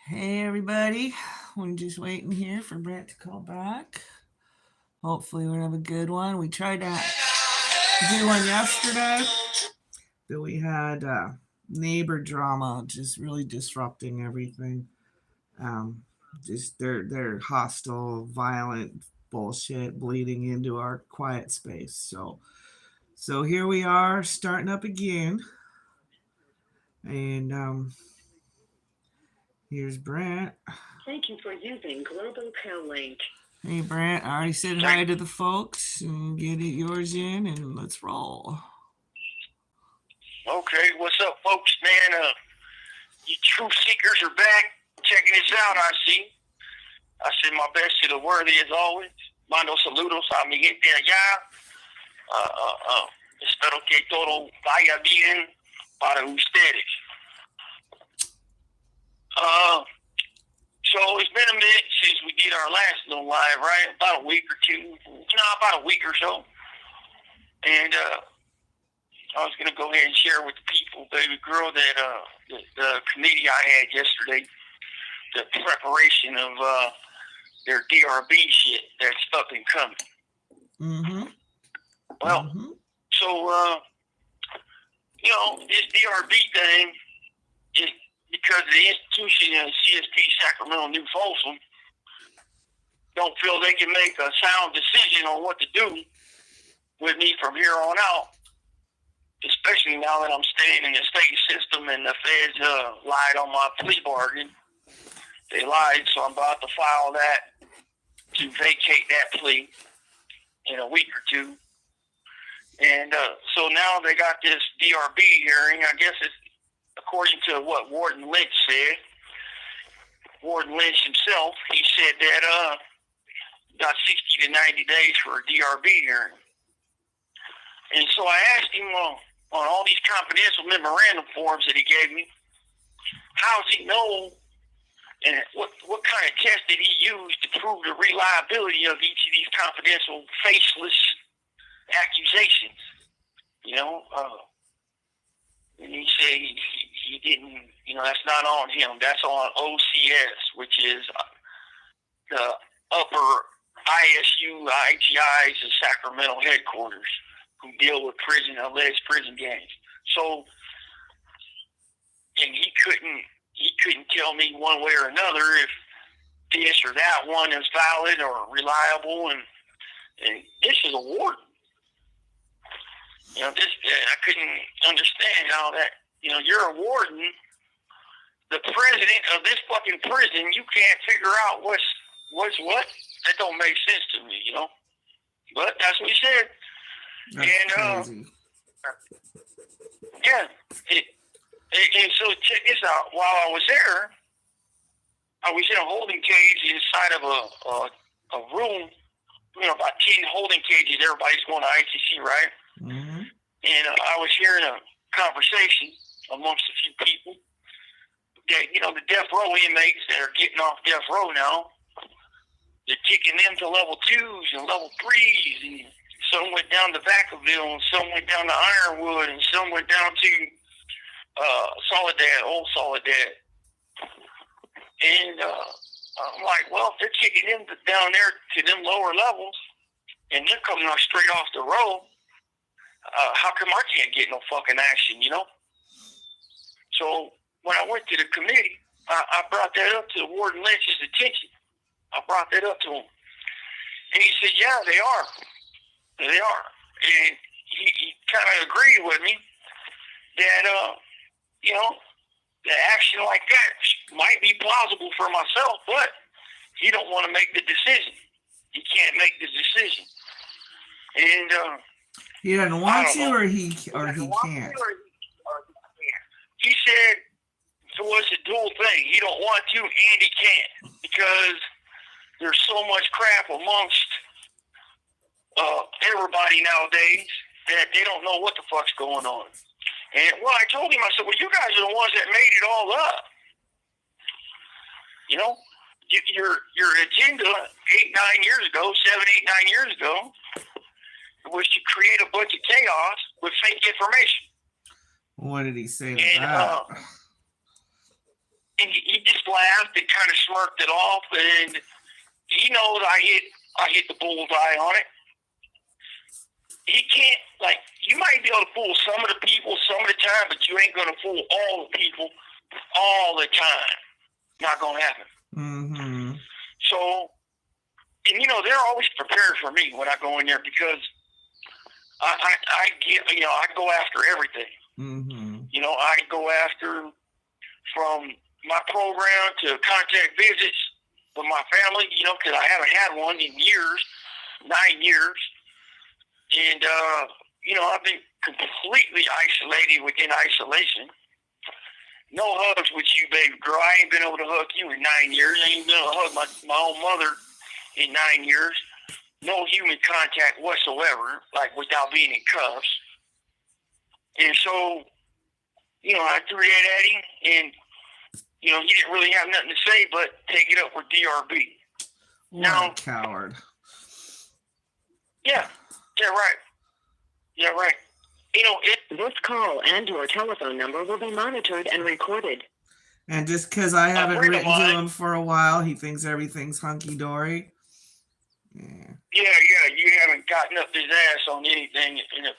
Hey everybody, we're just waiting here for Brent to call back. Hopefully we'll have a good one. We tried to do one yesterday, but we had neighbor drama just really disrupting everything. Um, just their hostile, violent bullshit bleeding into our quiet space. So here we are starting up again, and here's Brent. Thank you for using Global Tel Link. Hey Brent, I already said hi to the folks and get it yours in and let's roll. Okay, what's up, folks? Man, you truth seekers are back. Checking this out, I see. I send my best to the worthy as always. Mando saludos a mi gente allá. Espero que todo vaya bien para ustedes. So it's been a minute since we did our last little live, right? About a week or two. No, about a week or so. And I was going to go ahead and share with the people, baby girl, that the committee I had yesterday, the preparation of their DRB shit that's up and coming. Mm-hmm. Well, so, this DRB thing is because the institution of CSP Sacramento New Folsom don't feel they can make a sound decision on what to do with me from here on out. Especially now that I'm staying in the state system and the feds lied on my plea bargain. They lied, so I'm about to file that to vacate that plea in a week or two. And so now they got this DRB hearing. I guess it's according to what Warden Lynch said. Warden Lynch himself, he said that got 60 to 90 days for a DRB hearing. And so I asked him on all these confidential memorandum forms that he gave me, how does he know and what kind of test did he use to prove the reliability of each of these confidential faceless accusations? And he said he didn't, that's not on him. That's on OCS, which is the upper ISU, IGI's and Sacramento headquarters, who deal with alleged prison gangs. So, and he couldn't tell me one way or another if this or that one is valid or reliable, and this is a warden. I couldn't understand how that, you're a warden, the president of this fucking prison, you can't figure out what's what? That don't make sense to me, But that's what he said. That's crazy. Yeah. And so check this out. While I was there, I was in a holding cage inside of a room, about 10 holding cages. Everybody's going to ICC, right? Mm-hmm. And I was hearing a conversation amongst a few people that, the death row inmates that are getting off death row now, they're kicking them to level 2s and level 3s, and some went down to Vacaville, and some went down to Ironwood, and some went down to Old Soledad. And I'm like, well, if they're kicking them down there to them lower levels, and they're coming off straight off the road, how come I can't get no fucking action, So when I went to the committee, I brought that up to Warden Lynch's attention. I brought that up to him. And he said, yeah, they are. They are. And he kind of agreed with me that, the action like that might be plausible for myself, but he don't want to make the decision. He can't make the decision. And he doesn't want to, or he can't. He said so it's a dual thing. He don't want to and he can't, because there's so much crap amongst everybody nowadays that they don't know what the fuck's going on. And I told him, I said, well, you guys are the ones that made it all up. Your agenda 7, 8, 9 years ago was to create a bunch of chaos with fake information. What did he say to that? And he just laughed and kind of smirked it off, and he knows I hit the bullseye on it. He can't, like, you might be able to fool some of the people some of the time, but you ain't going to fool all the people all the time. Not going to happen. Mm-hmm. So, and you know, they're always prepared for me when I go in there because I get, you know, I go after everything. Mm-hmm. You know, I go after from my program to contact visits with my family, you know, because I haven't had one in years, 9 years. And, you know, I've been completely isolated within isolation. No hugs with you, baby girl. I ain't been able to hug you in 9 years. I ain't been able to hug my own mother in 9 years. No human contact whatsoever, like without being in cuffs. And so, you know, I threw that at him, and, you know, he didn't really have nothing to say but take it up with DRB. What a coward. Yeah, right. Yeah, right. You know, This call and your telephone number will be monitored and recorded. And just because I haven't friend of written to mine- him for a while, he thinks everything's hunky-dory. Yeah, you haven't gotten up his ass on anything in a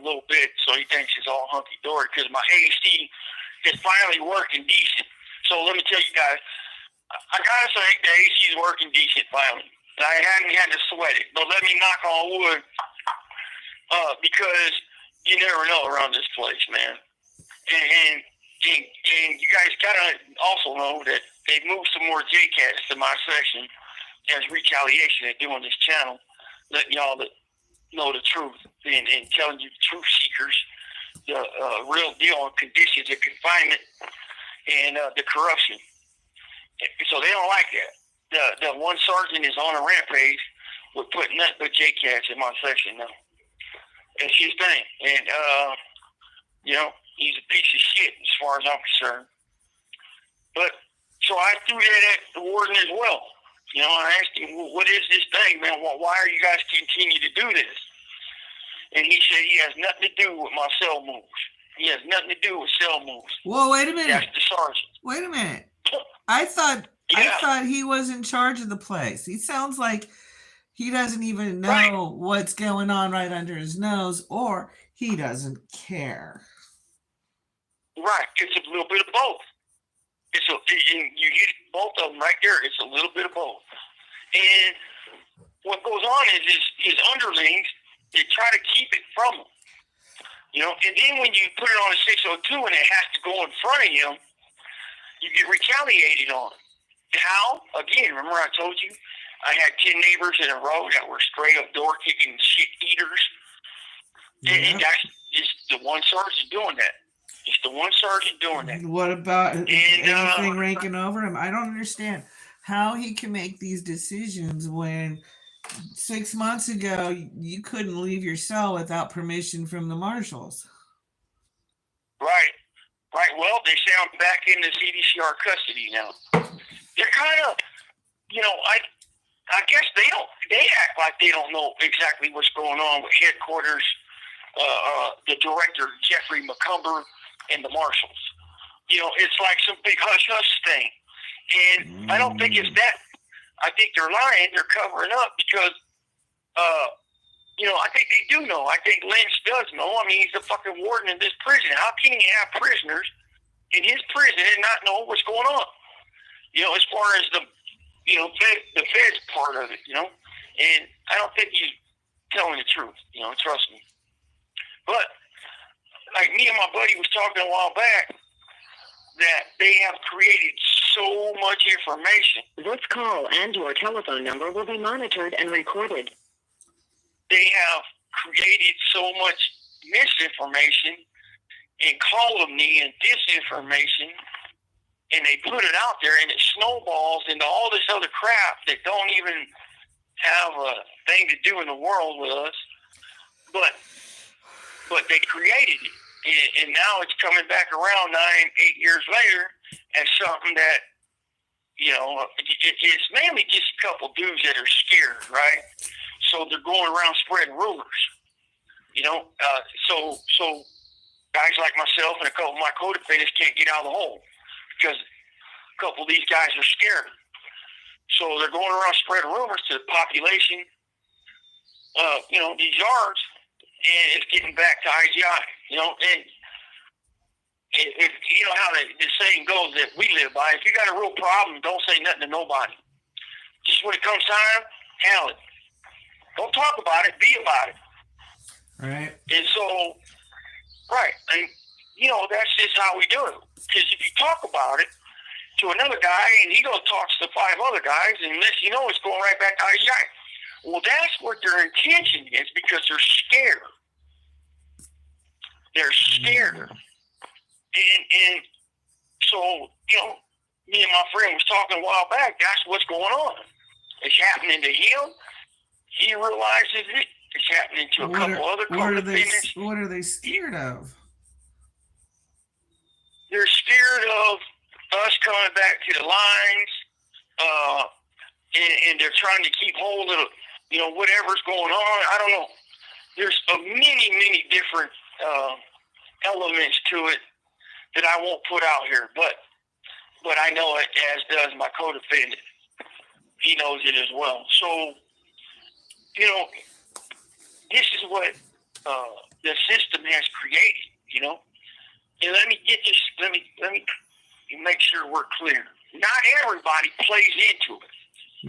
little bit, so he thinks it's all hunky-dory because my AC is finally working decent. So let me tell you guys, I gotta say the AC is working decent finally. I hadn't had to sweat it, but let me knock on wood, because you never know around this place, man. And you guys gotta also know that they moved some more JCats to my section as retaliation at doing this channel, letting y'all know the truth and telling you the truth seekers the real deal on conditions of confinement and the corruption. So they don't like that. The one sergeant is on a rampage with putting nothing but JCats in my section now. It's his thing. And, you know, he's a piece of shit as far as I'm concerned. But, so I threw that at the warden as well. You know, I asked him, well, what is this thing, man? Why are you guys continue to do this? And he said he has nothing to do with my cell moves. He has nothing to do with cell moves. Whoa, wait a minute. That's the sergeant. Wait a minute. I thought he was in charge of the place. He sounds like he doesn't even know what's going on right under his nose, or he doesn't care. Right. It's a little bit of both. You hit both of them right there. It's a little bit of both. And what goes on is his underlings, they try to keep it from him. You know, and then when you put it on a 602 and it has to go in front of him, you get retaliated on. How? Again, remember I told you I had 10 neighbors in a row that were straight up door kicking shit eaters. Yeah. And that's just the one sergeant doing that. It's the one sergeant doing that. What about anything ranking over him? I don't understand how he can make these decisions when 6 months ago you couldn't leave your cell without permission from the marshals. Right. Well, they say I'm back in the CDCR custody now. They're kind of, you know, I guess they act like they don't know exactly what's going on with headquarters, the director, Jeffrey McCumber, and the marshals. You know, it's like some big hush-hush thing. And I don't think it's that. I think they're lying. They're covering up because, you know, I think they do know. I think Lynch does know. I mean, he's the fucking warden in this prison. How can he have prisoners in his prison and not know what's going on? You know, as far as the feds part of it, you know. And I don't think he's telling the truth, you know, trust me. But, like me and my buddy was talking a while back, that they have created so much information. This call and your telephone number will be monitored and recorded. They have created so much misinformation and calumny and disinformation, and they put it out there, and it snowballs into all this other crap that don't even have a thing to do in the world with us. But they created it. And now it's coming back around 9, 8 years later as something that, you know, it's mainly just a couple dudes that are scared, right? So they're going around spreading rumors, you know. So guys like myself and a couple of my co-defendants can't get out of the hole. because a couple of these guys are scared. So they're going around spreading rumors to the population, these yards, and it's getting back to IGI, and if you know how the saying goes that we live by, if you got a real problem, don't say nothing to nobody. Just when it comes time, handle it. Don't talk about it, be about it. Right. And so, right, and that's just how we do it. Because if you talk about it to another guy, and he goes talks to 5 other guys, and it's going right back to IGI. Well, that's what their intention is, because they're scared. They're scared. And so, me and my friend was talking a while back, that's what's going on. It's happening to him. He realizes it. It's happening to a couple other co-defendants. What are they scared of? They're scared of us coming back to the lines, and they're trying to keep hold of, whatever's going on. I don't know. There's many, many different elements to it that I won't put out here, but I know it, as does my co-defendant. He knows it as well. So, this is what the system has created, And let me get this. Let me make sure we're clear. Not everybody plays into it.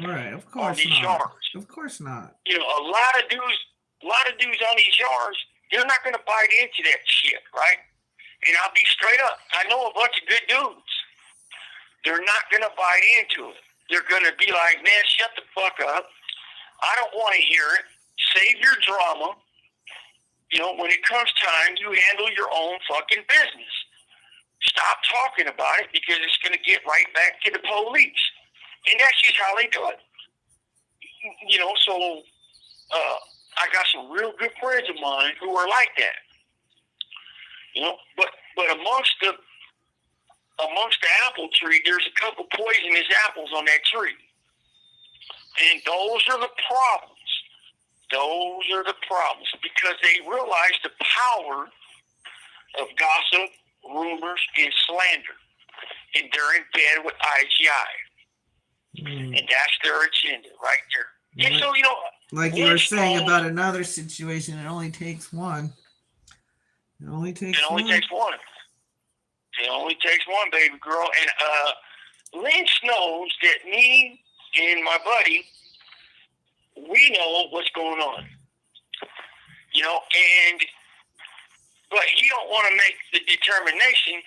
Right, of course on these not. yards. Of course not. A lot of dudes on these yards, they're not going to bite into that shit, right? And I'll be straight up. I know a bunch of good dudes. They're not going to bite into it. They're going to be like, man, shut the fuck up. I don't want to hear it. Save your drama. When it comes time, you handle your own fucking business. Stop talking about it, because it's going to get right back to the police. And that's just how they do it. So I got some real good friends of mine who are like that. But amongst the apple tree, there's a couple poisonous apples on that tree. And those are the problems. Those are the problems, because they realize the power of gossip, rumors, and slander. And they're in bed with IGI. And that's their agenda right there. And so, like you were saying about another situation, it only takes one. It only takes one. It only takes one, baby girl. And Lynch knows that me and my buddy, we know what's going on. But he don't want to make the determination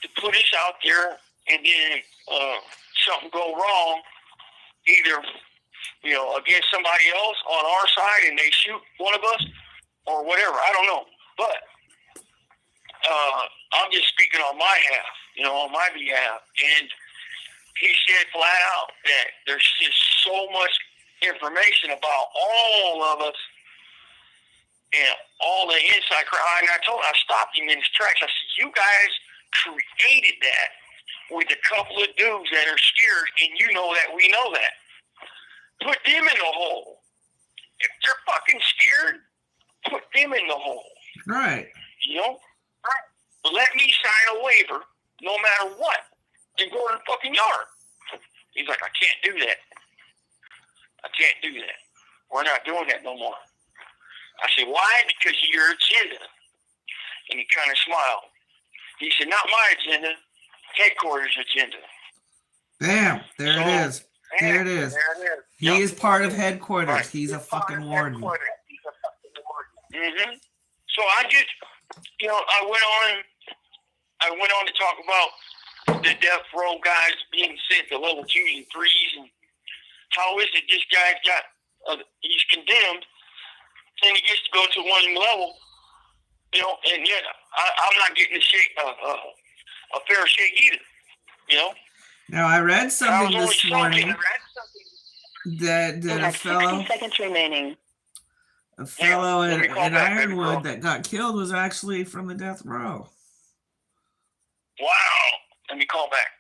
to put us out there, and then something go wrong, either against somebody else on our side, and they shoot one of us, or whatever. I don't know, but I'm just speaking on my half, on my behalf. And he said flat out that there's just so much information about all of us and all the inside crowd. And I stopped him in his tracks. I said, you guys created that with a couple of dudes that are scared, and you know that we know that. Put them in the hole. If they're fucking scared, put them in the hole. Right. Right. But let me sign a waiver, no matter what, and go to the fucking yard. He's like, I can't do that. I can't do that. We're not doing that no more. I said, why? Because of your agenda. And he kind of smiled. He said, not my agenda, headquarters agenda. Bam, there it is. There it is. He is part of headquarters. Right. He's a fucking warden. Mm-hmm. So I just, I went on to talk about the death row guys being sent to level 2s and 3s, and how is it this guy's got, he's condemned, and he gets to go to one level, and yet I'm not getting a fair shake either, Now, I read something this morning that a fellow, 60 seconds remaining. a fellow in Ironwood that got killed was actually from the death row. Wow. Let me call back.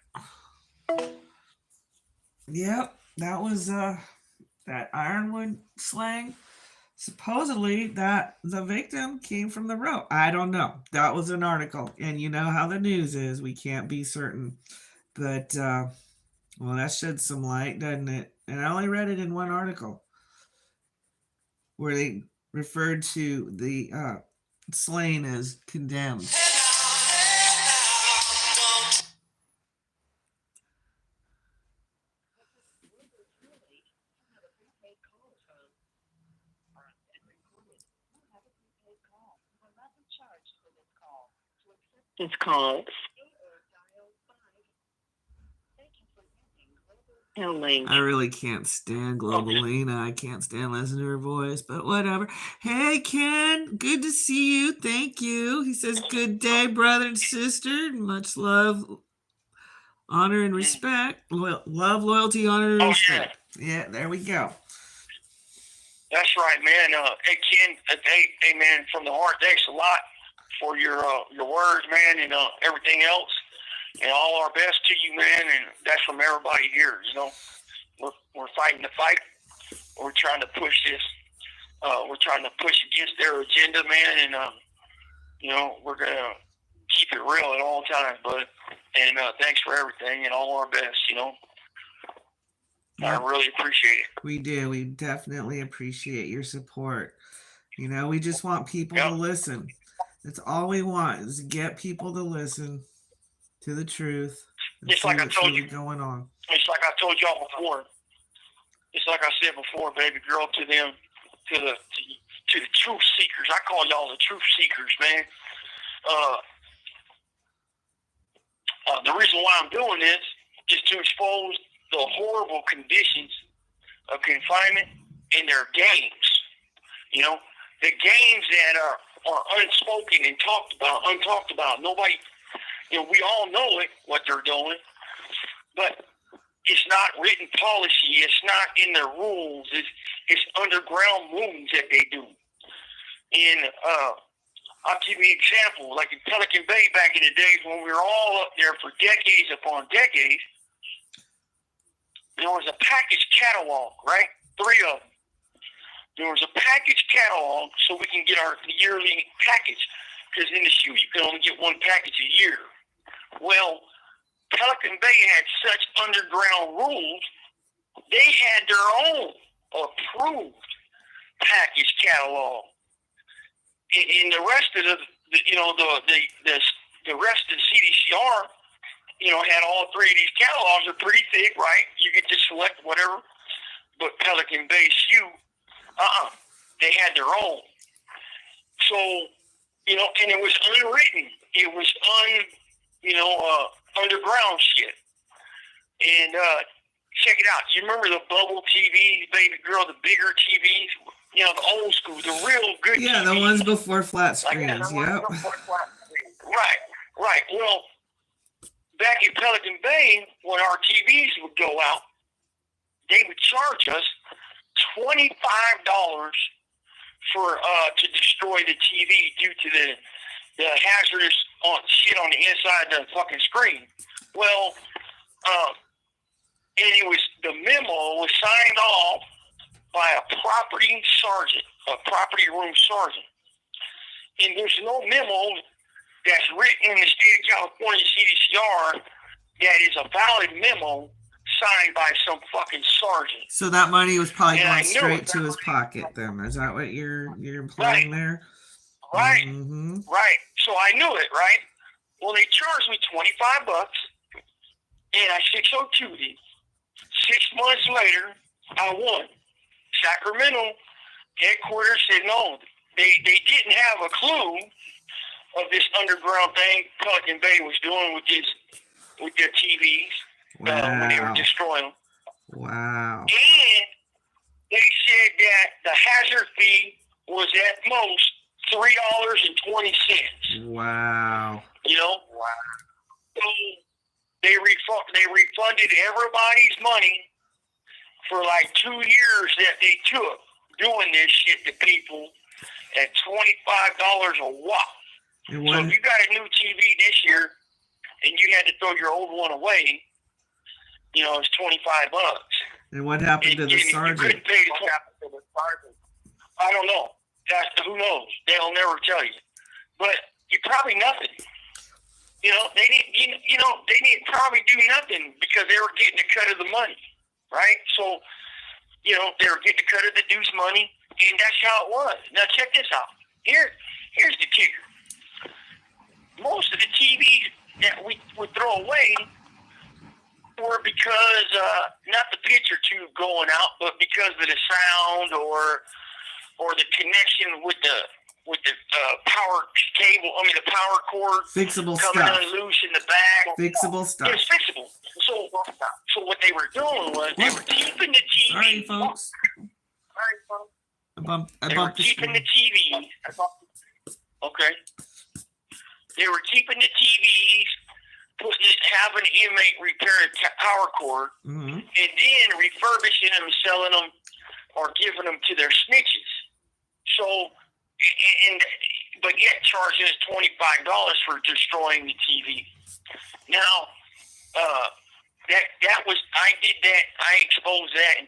Yep, that was that Ironwood slang. supposedly that the victim came from the road. I don't know. That was an article, and you know how the news is. We can't be certain, but well, that sheds some light, doesn't it? And I only read it in one article where they referred to the slain as condemned. It's called I really can't stand Globalina. I can't stand listening to her voice, but whatever. Hey, Ken, good to see you. Thank you. He says, good day, brother and sister. Much love, honor, and respect. Love, loyalty, honor, and respect. Yeah, there we go. That's right, man. Hey, Ken, hey, man, from the heart, thanks a lot for your words, man, and everything else. And all our best to you, man. And that's from everybody here. You know, we're fighting the fight. We're trying to push this. We're trying to push against their agenda, man. And you know, we're gonna keep it real at all times, bud. And thanks for everything and all our best. You know, I really appreciate it. We do. We definitely appreciate your support. You know, we just want people to listen. That's all we want is get people to listen to the truth. Just like I told you, going on. It's like I told y'all before. It's like I said before, baby girl, to them, to the truth seekers. I call y'all the truth seekers, man. The reason why I'm doing this is to expose the horrible conditions of confinement in their games. You know, the games that are unspoken and untalked about. Nobody. You know, we all know it, what they're doing, but it's not written policy. It's not in their rules. It's underground moves that they do. And I'll give you an example. Like in Pelican Bay back in the days when we were all up there for decades upon decades, there was a package catalog, right? 3 of them. There was a package catalog so we can get our yearly package. Because in the shoe, you can only get 1 package a year. Well, Pelican Bay had such underground rules, they had their own approved package catalog. And the rest of the rest of the CDCR, you know, had all 3 of these catalogs. Are pretty thick, right? You get to select whatever. But Pelican Bay shoe, they had their own. So, you know, and it was unwritten. It was underground shit. And check it out. You remember the bubble TVs, baby girl, the bigger TVs? You know, the old school, the real good TVs. Yeah, the ones before flat screens, yep. Right. Well, back in Pelican Bay, when our TVs would go out, they would charge us $25 for to destroy the TV due to the hazardous shit on the inside of the fucking screen. Well, and it was, the memo was signed off by a property sergeant, a property room sergeant. And there's no memo that's written in the state of California CDCR that is a valid memo signed by some fucking sergeant. So that money was probably going straight to his pocket then. Is that what you're implying there? Right. Mm-hmm. Right. So I knew it, right? Well, they charged me $25 and I 602'd it. 6 months later, I won. Sacramento headquarters said no. They didn't have a clue of this underground thing Pelican Bay was doing with their TVs when they were destroying them. Wow. And they said that the hazard fee was at most $3.20. Wow. You know? Wow. So they refunded everybodydy's money for like 2 years that they took doing this shit to people at $25 a watt. So if you got a new TV this year and you had to throw your old one away, you know, it's $25. And what happened to the sergeant? You couldn't pay what happened to the sergeant. I don't know. Who knows? They'll never tell you. But you probably nothing. You know, they didn't probably do nothing because they were getting a cut of the money, right? So, you know, they were getting a cut of the dude's money, and that's how it was. Now check this out. Here's the kicker. Most of the TVs that we would throw away were because not the picture tube going out, but because of the sound or the connection with the power cable. I mean, the power cord Fixable coming stuff. unloose in the back. Fixable stuff. It's fixable. So what they were doing was they were keeping the TV. Sorry, folks. I They were bumped the keeping screen. the TV. Okay. They were keeping the TVs, having an inmate repair a power cord, Mm-hmm. and then refurbishing them, selling them, or giving them to their snitches. So, but yet charging us $25 for destroying the TV. Now, that was, I did that, I exposed that in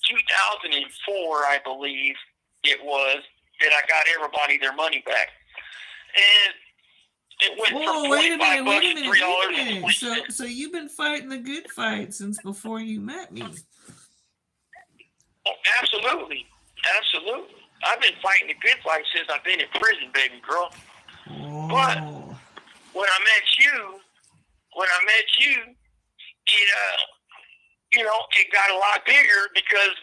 2004, I believe it was, that I got everybody their money back. And it went from Wait a $25 to $3. So you've been fighting the good fight since before you met me. Oh, absolutely. Absolutely. I've been fighting the good fight since I've been in prison, baby girl. Oh. But when I met you, it got a lot bigger because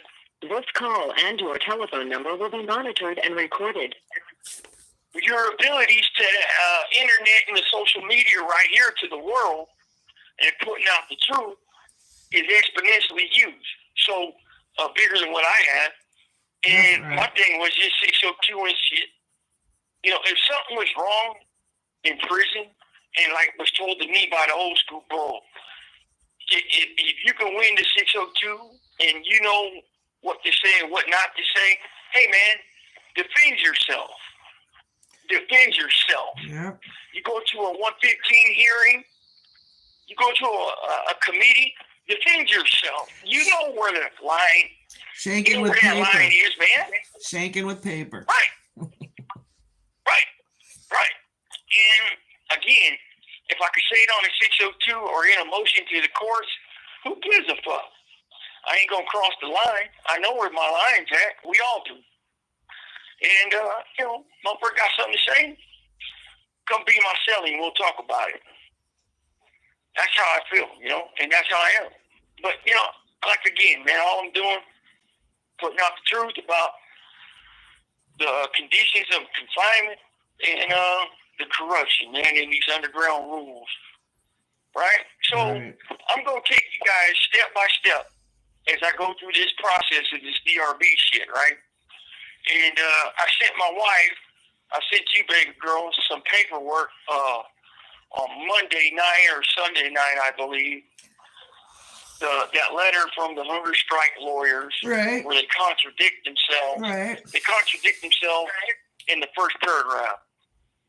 This call and your telephone number will be monitored and recorded. your abilities to internet and the social media right here to the world and putting out the truth is exponentially huge. So bigger than what I had. And Right. my thing was just 602 and shit. You know, if something was wrong in prison, and like was told to me by the old school bro, if you can win the 602 and you know what to say and what not to say, hey man, defend yourself. Defend yourself. Yep. You go to a 115 hearing, you go to a committee, defend yourself. You know where the line, Shaking with where that paper. line is, man. Shaking with paper. Right. Right. And again, if I could say it on a 602 or in a motion to the courts, who gives a fuck? I ain't gonna cross the line. I know where my line's at. We all do. And motherfucker got something to say? Come be my cellie and we'll talk about it. That's how I feel, and that's how I am. But like again, man, all I'm doing, putting out the truth about the conditions of confinement and the corruption, man, in these underground rules. Right? So Right. I'm going to take you guys step by step as I go through this process of this DRB shit, right? And I sent you, baby girl, some paperwork on Monday night or Sunday night, I believe. That letter from the hunger strike lawyers, Right. where they contradict themselves. Right. They contradict themselves in the first paragraph.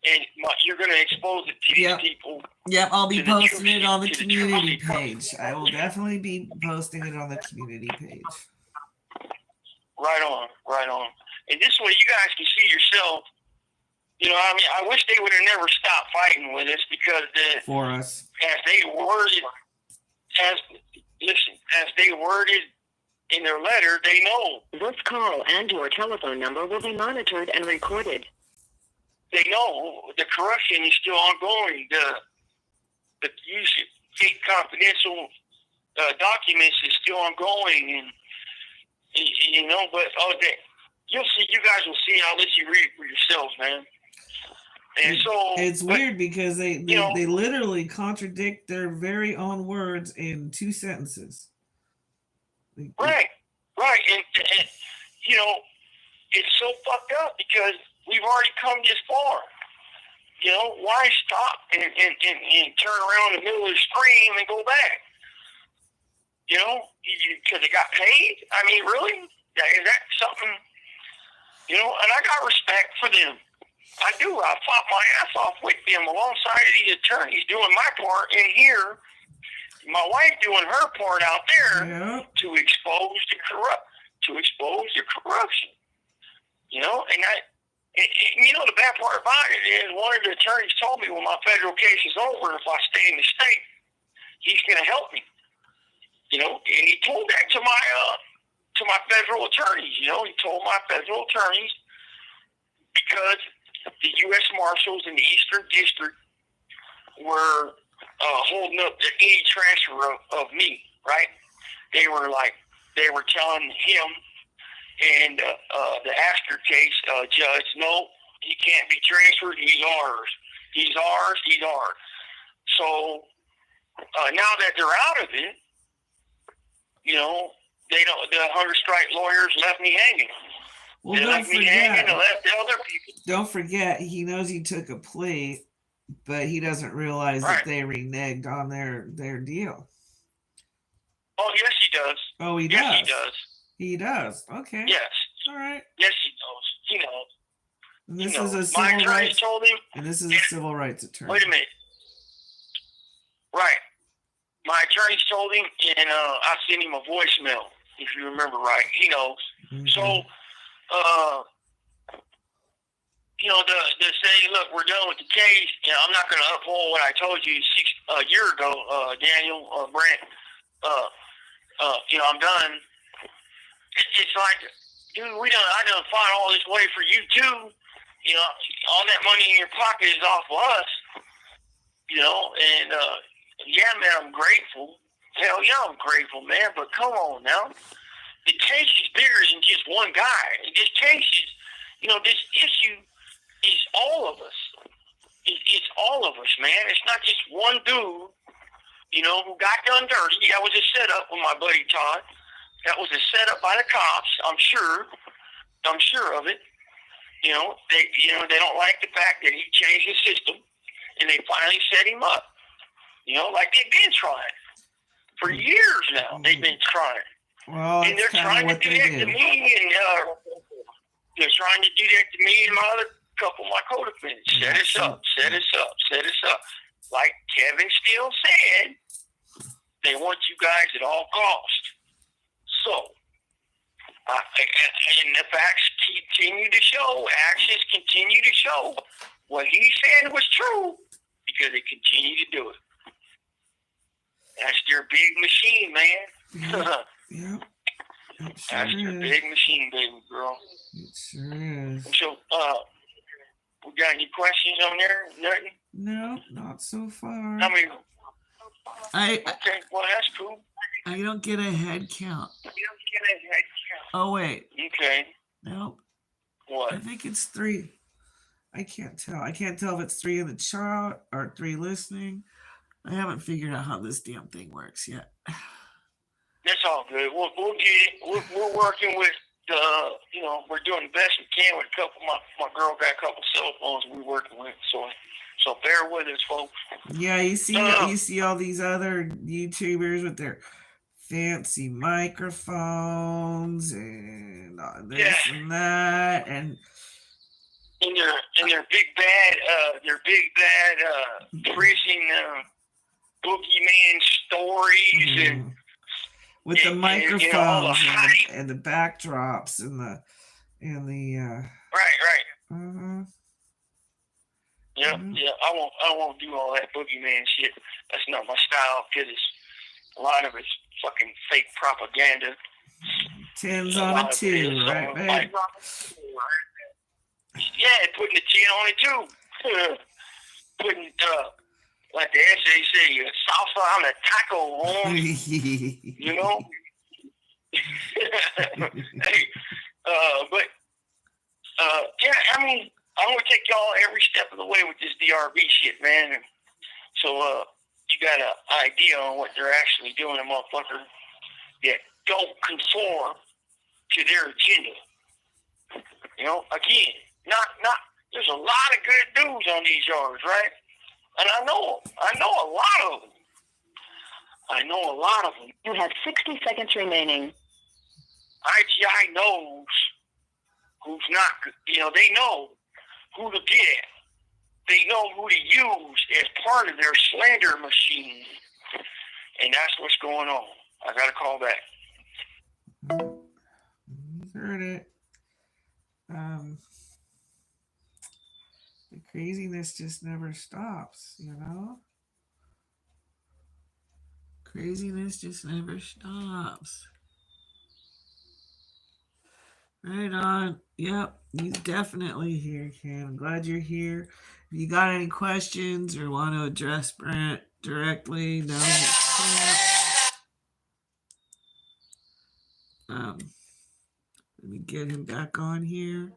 And you're going to expose it to these people. Yep, I'll be To the posting it truth- on the to the community truth. page. I will definitely be posting it on the community page. Right on. And this way you guys can see yourself. I wish they would have never stopped fighting with us because For us. as they worded in their letter, they know. This call and your telephone number will be monitored and recorded. They know the corruption is still ongoing. The use of fake confidential documents is still ongoing, and but you'll see. You guys will see. I'll let you read it for yourselves, man. And so It's weird because they literally contradict their very own words in 2 sentences. Right, and it's so fucked up because we've already come this far. Why stop and turn around in the middle of the stream and go back? Because they got paid? I mean, really? Is that something? And I got respect for them. I do. I fought my ass off with them alongside of the attorneys doing my part in here. My wife doing her part out there Yep. to expose to expose your corruption. And the bad part about it is one of the attorneys told me when my federal case is over, if I stay in the state, he's going to help me. And he told that to my federal attorneys. He told my federal attorneys because the U.S. Marshals in the Eastern District were holding up any transfer of me, right? They were telling him and the Astor case judge, no, he can't be transferred. He's ours. He's ours. He's ours. So now that they're out of it, they don't. The hunger strike lawyers left me hanging. Well, they left me hanging and left the other people. Don't forget, he knows he took a plea, but he doesn't realize that they reneged on their deal. Oh, yes, he does. Oh, he does? Yes, he does. He does? Okay. Yes. All right. Yes, he knows. He knows. And this is a civil rights. Told him. And this is a civil rights attorney. Wait a minute. Right. My attorneys told him, and I sent him a voicemail, if you remember right. He knows. Mm-hmm. So, to say, look, we're done with the case, I'm not going to uphold what I told you a year ago, Daniel, Brent. I'm done. It's like, dude, I done fought all this way for you too. All that money in your pocket is off of us. Yeah, man, I'm grateful. Hell yeah, I'm grateful, man. But come on now. The case is bigger than just one guy. This case is, this issue is all of us. It's all of us, man. It's not just one dude, who got done dirty. That was a setup with my buddy Todd. That was a setup by the cops. I'm sure of it. They don't like the fact that he changed the system, and they finally set him up. Like they've been trying for years now. They've been trying. Well, and they're trying to do that to me, and they're trying to do that to me and my other couple of my co-defendants. Set us up. Like Kevin Steele said, they want you guys at all costs. So, and the facts continue to show, actions continue to show what he said was true because they continue to do it. That's their big machine, man. Yeah. That's their big machine, baby girl. It sure is. So, we got any questions on there? Nothing? No, not so far. Okay, well, that's cool. I don't get a head count. Oh, wait. Okay. Nope. What? I think it's 3. I can't tell. I can't tell if it's 3 in the chat or 3 listening. I haven't figured out how this damn thing works yet. That's all good. We'll get it. We're working with we're doing the best we can with a couple. My girl got a couple cell phones we're working with, so bear with us, folks. Yeah, you see all these other YouTubers with their fancy microphones and this and that, and their big bad prison boogeyman stories and. With the microphones and the backdrops and the right. Uh-huh. Yeah. I won't do all that boogeyman shit. That's not my style because a lot of it's fucking fake propaganda. 10's on a 2, right, babe? Yeah, putting the 10 on it too. Putting like the essay say, salsa on a taco, home. Hey, yeah, I mean, I'm gonna take y'all every step of the way with this DRB shit, man. So, you got an idea on what they're actually doing, a motherfucker that don't conform to their agenda. Again, not. There's a lot of good dudes on these yards, right? And I know a lot of them. You have 60 seconds remaining. IGI knows who's not, they know who to get at. They know who to use as part of their slander machine. And that's what's going on. I got to call back. Craziness just never stops, you know? Craziness just never stops. Right on. Yep, he's definitely here, Ken. I'm glad you're here. If you got any questions or want to address Brent directly, now's the chat. Let me get him back on here.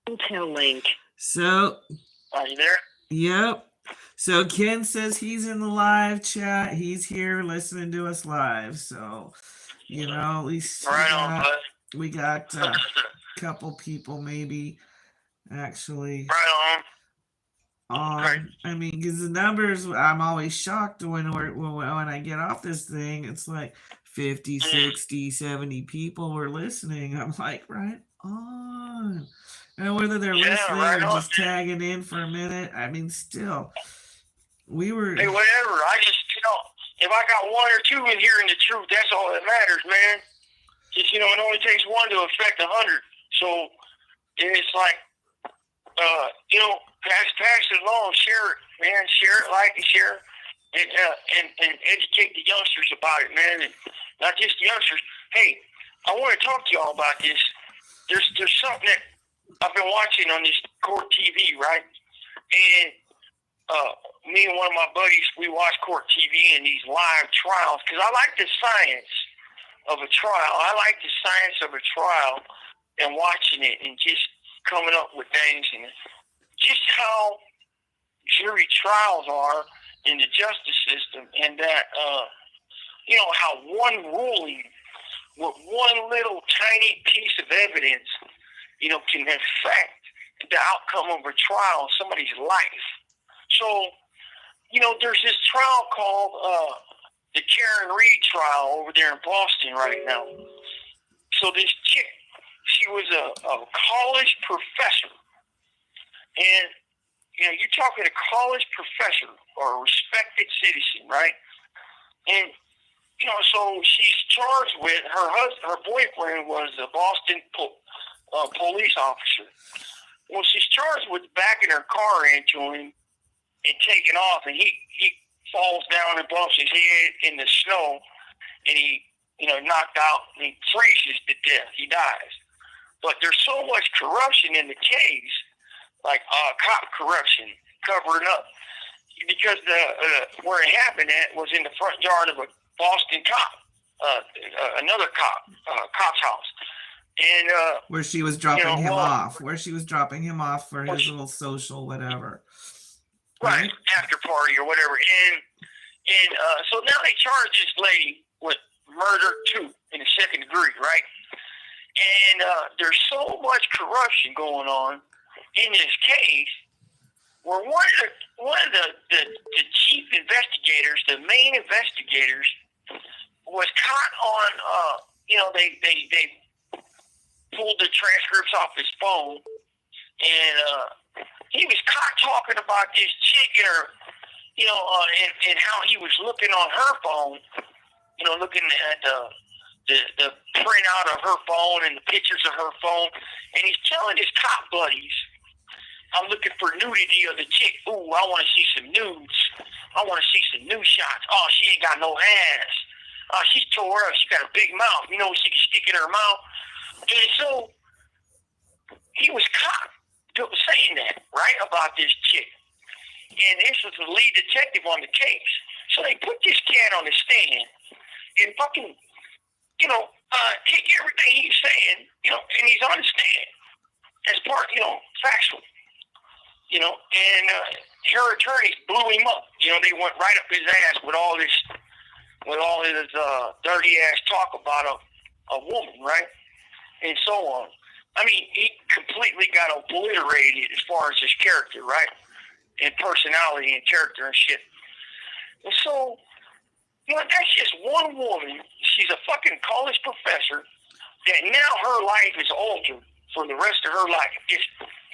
Intel link. So, Are you there? yep. So Ken says he's in the live chat. He's here listening to us live. So, you know, at least Right on, bud. we got a couple people maybe actually Right on. on. I mean, because the numbers, I'm always shocked when I get off this thing. It's like 50, 60, 70 people were listening. I'm like, right on. And whether they're listening right or on. just tagging in for a minute, I mean, still, we were. Hey, whatever. I just, if I got one or two in hearing the truth, that's all that matters, man. Just, it only takes one to affect 100. So, it's like, pass it along, share it, man. Share it, like and share it, and educate the youngsters about it, man. And not just the youngsters. Hey, I want to talk to y'all about this. There's something that I've been watching on this court TV, right? And me and one of my buddies, we watch court TV and these live trials because I like the science of a trial. I like the science of a trial and watching it and just coming up with things and just how jury trials are in the justice system, and that how one ruling with one little tiny piece of evidence, can affect the outcome of a trial, somebody's life. So, there's this trial called the Karen Reed trial over there in Boston right now. So this chick, she was a college professor. And, you're talking a college professor or a respected citizen, right? And, so she's charged with, her boyfriend was a Boston police officer. Well, she's charged with backing her car into him and taking off, and he falls down and bumps his head in the snow, and he, knocked out, and he freezes to death. He dies. But there's so much corruption in the case, like cop corruption, covering up, because where it happened at was in the front yard of a Boston cop, another cop's house. And where she was dropping him off, for his little social whatever. Right, after party or whatever. And so now they charge this lady with murder too in the second degree, right? And there's so much corruption going on in this case where one of the chief investigators, the main investigators, was caught on they pulled the transcripts off his phone, and he was caught talking about this chick and her, and how he was looking on her phone, looking at the printout of her phone and the pictures of her phone, and he's telling his cop buddies, I'm looking for nudity of the chick. Ooh, I want to see some nudes. I want to see some nude shots. Oh, she ain't got no ass. Oh, she's tore up. She got a big mouth. She can stick in her mouth. And so he was caught saying that, right, about this chick. And this was the lead detective on the case. So they put this cat on the stand and fucking, take everything he's saying, and he's on the stand as part, factual. And her attorneys blew him up. They went right up his ass with all his dirty ass talk about a woman, right? And so on. I mean, he completely got obliterated as far as his character, right? And personality and character and shit. And so, that's just one woman. She's a fucking college professor that now her life is altered for the rest of her life.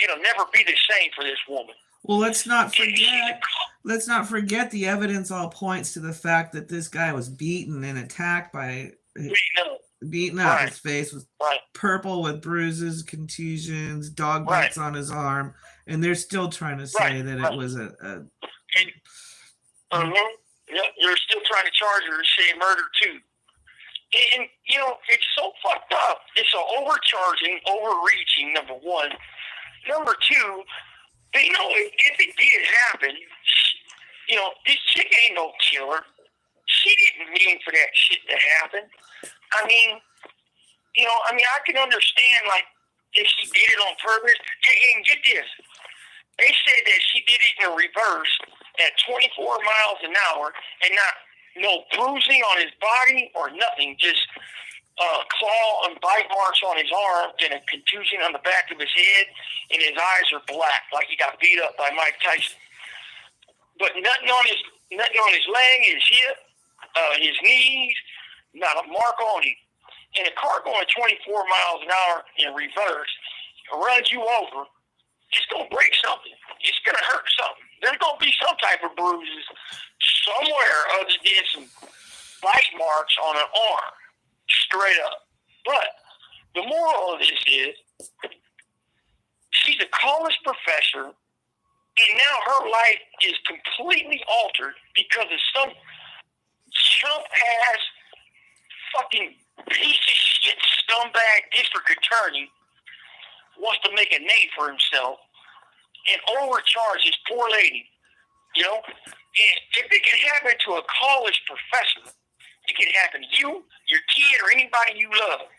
It'll never be the same for this woman. Well, let's not forget the evidence all points to the fact that this guy was beaten and attacked by beaten up. Right. His face was Right. purple with bruises, contusions, dog bites on his arm, and they're still trying to say that it was a Yep, you're still trying to charge her and say murder too. And it's so fucked up. It's an overcharging, overreaching, number one. Number two, if it did happen, this chick ain't no killer. She didn't mean for that shit to happen. I can understand, like, if she did it on purpose. And get this. They said that she did it in reverse at 24 miles an hour and no bruising on his body or nothing, just claw and bite marks on his arm and a contusion on the back of his head, and his eyes are black, like he got beat up by Mike Tyson. But nothing on his leg, his hip, his knees, not a mark on him. And a car going 24 miles an hour in reverse runs you over, it's going to break something. It's going to hurt something. There's going to be some type of bruises somewhere other than some bite marks on an arm, straight up. But the moral of this is, she's a college professor, and now her life is completely altered because of some chump-ass fucking piece of shit scumbag district attorney wants to make a name for himself and overcharge this poor lady, And if it can happen to a college professor, it can happen to you, your kid, or anybody you love.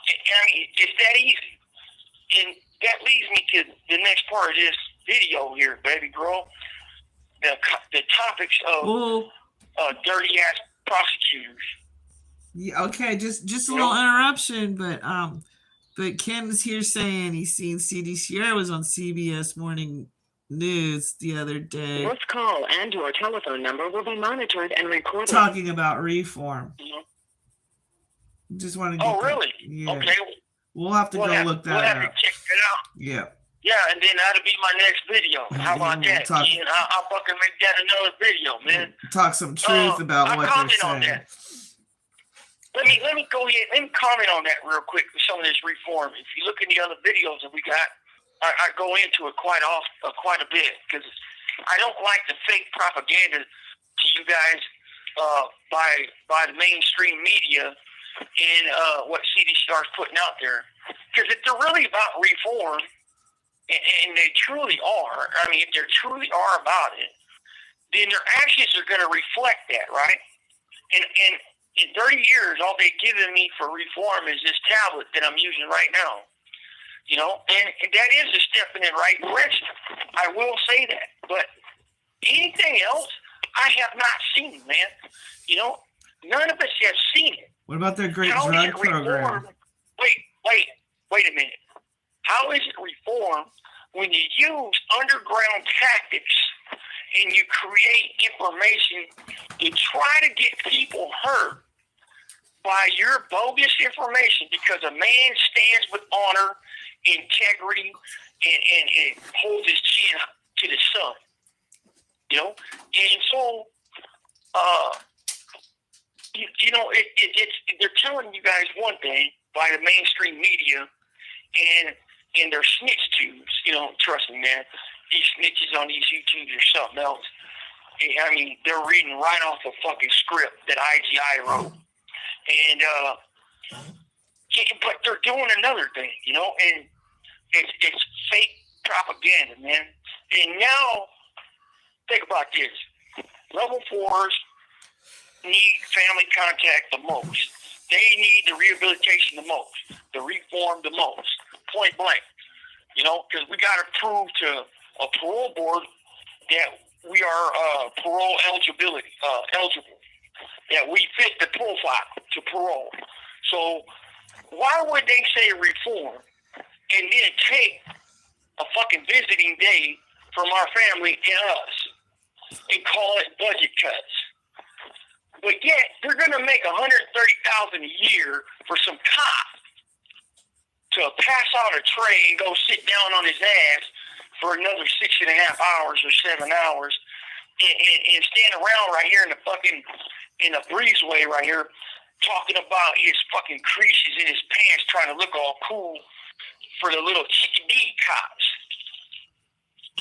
It's that easy. And that leads me to the next part of this video here, baby girl. The topics of dirty ass prosecutors. Yeah, okay, just a little interruption, but Ken was here saying he's seen CDC. I was on CBS Morning News the other day. This call and your telephone number will be monitored and recorded. Talking about reform. Mm-hmm. Just want to get really? Yeah. Okay. We'll have to go look that we'll have up. to check it out. Yeah. Yeah, and then that'll be my next video. How about that? Ian? I'll fucking make that another video, man. Talk some truth about what they're saying. On that. Let me go ahead. Let me comment on that real quick with some of this reform. If you look in the other videos that we got, I go into it quite a bit because I don't like the fake propaganda to you guys by the mainstream media and what CDCR is putting out there. Because if they're really about reform, and they truly are, if they truly are about it, then their actions are going to reflect that, right? And in 30 years, all they've given me for reform is this tablet that I'm using right now. And that is a step in the right direction. I will say that. But anything else, I have not seen, man. None of us have seen it. What about their great drug program? Wait a minute. How is it reform when you use underground tactics and you create information to try to get people hurt by your bogus information because a man stands with honor, integrity, and holds his chin to the sun? And so, they're telling you guys one thing by the mainstream media and their snitch tubes. Trust me, man. These snitches on these YouTubes are something else. They're reading right off the fucking script that IGI wrote. And, but they're doing another thing, and it's fake propaganda, man. And now, think about this. Level 4s need family contact the most. They need the rehabilitation the most, the reform the most, point blank. Because we got to prove to a parole board that we are parole eligible, that we fit the profile to parole. So why would they say reform and then take a fucking visiting day from our family and us and call it budget cuts? But yet they're going to make $130,000 a year for some cop to pass out a tray and go sit down on his ass for another 6.5 hours or 7 hours and stand around right here in the fucking, in a breezeway right here talking about his fucking creases in his pants trying to look all cool for the little chickadee cops.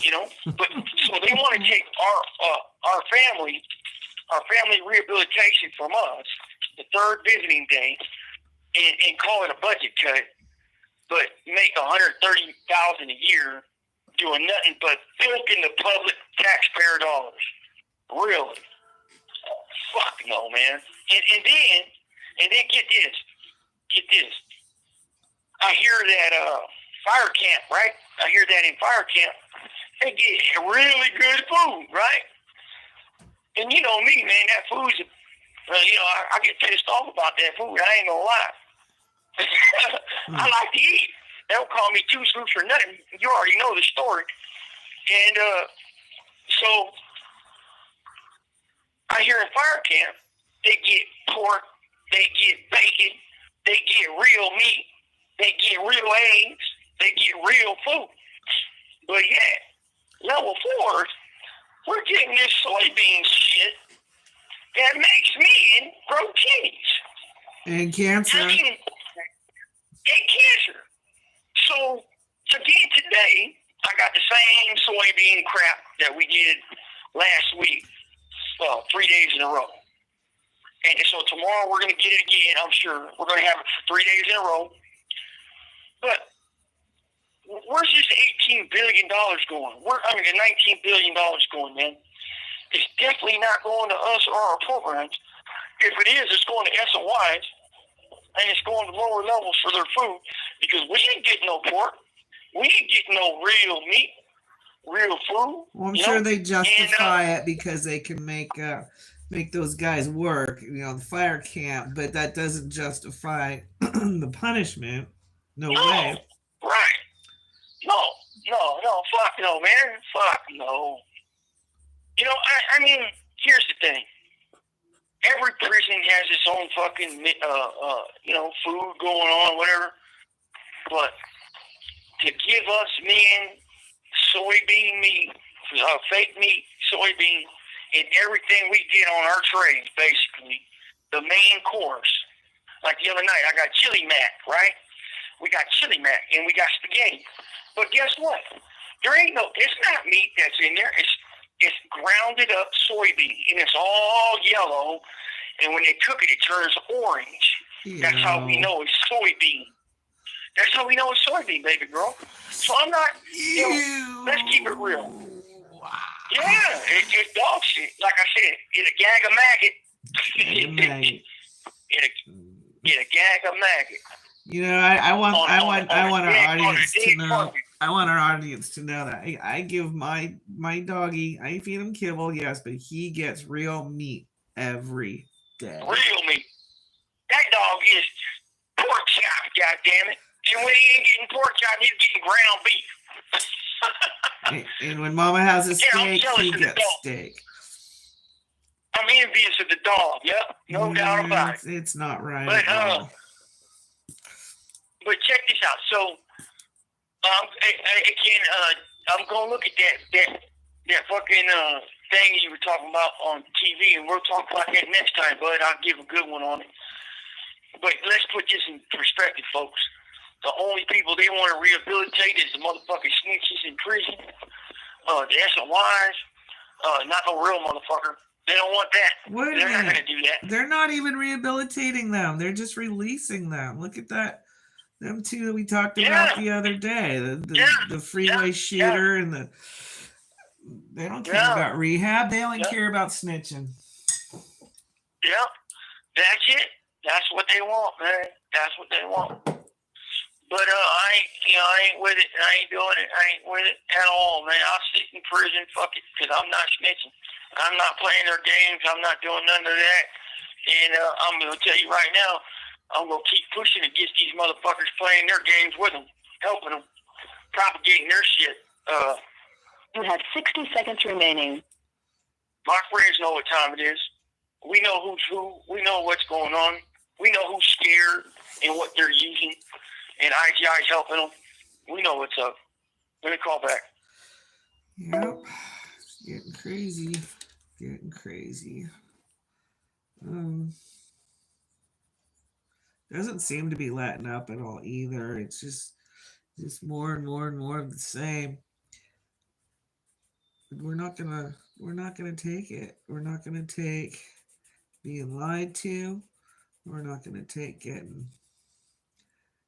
You know? But so they want to take our family rehabilitation from us, the third visiting day, and call it a budget cut, but make $130,000 a year doing nothing but milking the public taxpayer dollars. Really? Oh, fuck no, man. And then get this. I hear that fire camp, right? I hear that in fire camp, they get really good food, right? And you know me, man, that food's, I get pissed off about that food. I ain't gonna lie. I like to eat. They don't call me Two Scoops for nothing. You already know the story. And so I hear in fire camp, they get pork, they get bacon, they get real meat, they get real eggs, they get real food. But yeah, level 4, we're getting this soybean shit that makes men grow kidneys. And cancer. And cancer. So, again today, I got the same soybean crap that we did last week, 3 days in a row. And so tomorrow we're going to get it again, I'm sure. We're going to have it for 3 days in a row. But where's this $18 billion going? The $19 billion going, man? It's definitely not going to us or our programs. If it is, it's going to SOYs, and it's going to lower levels for their food, because we ain't getting no pork. We ain't getting no real meat, real food. Well, I'm sure they justify it because they can make those guys work, the fire camp, but that doesn't justify the punishment. No way. Right. No, fuck no, man. Fuck no. I mean, here's the thing. Every prison has its own fucking, food going on, whatever. But to give us men soybean meat, fake meat, soybean, and everything we get on our trays, basically, the main course. Like the other night, I got chili mac, right? We got chili mac, and we got spaghetti. But guess what? It's not meat that's in there. It's grounded up soybean, and it's all yellow. And when they cook it, it turns orange. Yeah. That's how we know it's soybean. That's how we know it's soybean, baby girl. So I'm not, let's keep it real. Wow. Yeah, it's dog shit. Like I said, in a gag of maggot. in a gag of maggot. I want our audience to know. I want our audience to know that I give my doggy, I feed him kibble, yes, but he gets real meat every day. Real meat. That dog is pork chop, goddammit. And when he ain't getting pork chop, he's getting ground beef. and when Mama has a steak, he gets steak. I'm envious of the dog. Yep, no doubt about it. It's not right. But check this out. So, I'm gonna look at that fucking thing you were talking about on TV, and we'll talk about that next time. But I'll give a good one on it. But let's put this in perspective, folks. The only people they want to rehabilitate is the motherfucking snitches in prison, the SOYs, not no real motherfucker. They don't want that. They're not going to do that. They're not even rehabilitating them. They're just releasing them. Look at that. Them two that we talked about the other day. The freeway shooter and they don't care about rehab. They only care about snitching. Yeah. That's it. That's what they want, man. That's what they want. But I ain't with it. I ain't doing it. I ain't with it at all, man. I'll sit in prison, fuck it, because I'm not snitching. I'm not playing their games. I'm not doing none of that. And I'm going to tell you right now, I'm going to keep pushing against these motherfuckers playing their games with them, helping them, propagating their shit. You have 60 seconds remaining. My friends know what time it is. We know who's who. We know what's going on. We know who's scared and what they're using. and IGI's helping them. We know what's up. Let me call back. Yep. It's getting crazy. Getting crazy. Doesn't seem to be letting up at all either. It's just more and more and more of the same. We're not gonna take it. We're not gonna take being lied to. We're not gonna take getting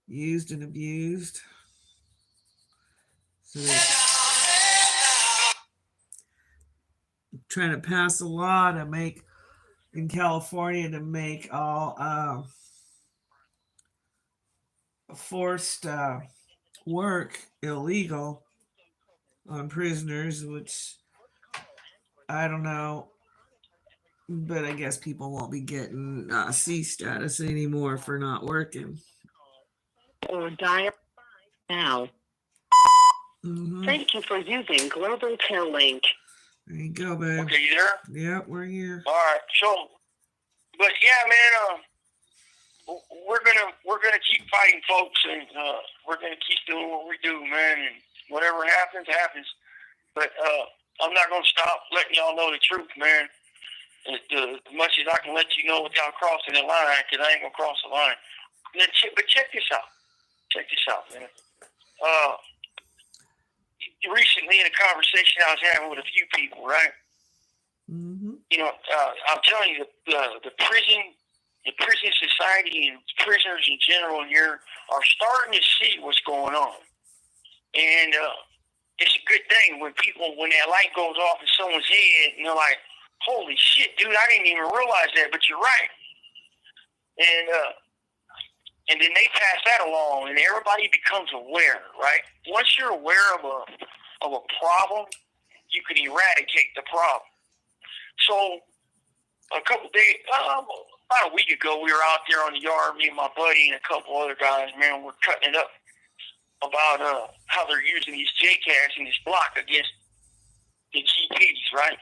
used and abused. So they're trying to pass a law to make in California to make all forced work illegal on prisoners, which I don't know, but I guess people won't be getting C status anymore for not working. Or dial now. Mm-hmm. Thank you for using Global Tel Link. There you go, babe. Okay, you there? Yep, we're here. All right. So, but yeah, man, we're gonna keep fighting, folks, and we're gonna keep doing what we do, man. And whatever happens, happens. But I'm not gonna stop letting y'all know the truth, man. As much as I can let you know without crossing the line, because I ain't gonna cross the line. But check this out. Check this out, man. Recently, in a conversation I was having with a few people, right? Mm-hmm. You know, I'm telling you, the prison society and prisoners in general here are starting to see what's going on, and it's a good thing when that light goes off in someone's head, and they're like, "Holy shit, dude! I didn't even realize that." But you're right, and then they pass that along, and everybody becomes aware, right? Once you're aware of a problem, you can eradicate the problem. So, a couple days, about a week ago, we were out there on the yard, me and my buddy and a couple other guys, man, we're cutting it up about how they're using these JCAS in this block against the GPs, right?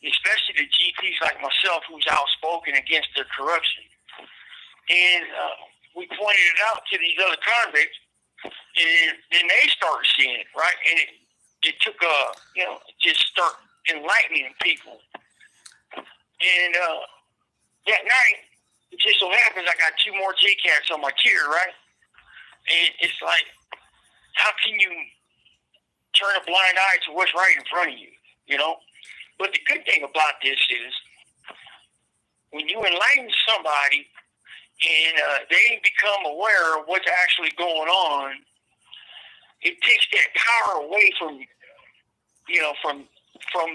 Especially the GPs like myself, who's outspoken against their corruption. And we pointed it out to these other convicts, and then they started seeing it, right? And it took just start enlightening people. And that night, it just so happens I got 2 more JCATs on my tier, right? And it's like, how can you turn a blind eye to what's right in front of you, you know? But the good thing about this is, when you enlighten somebody and they become aware of what's actually going on, it takes that power away from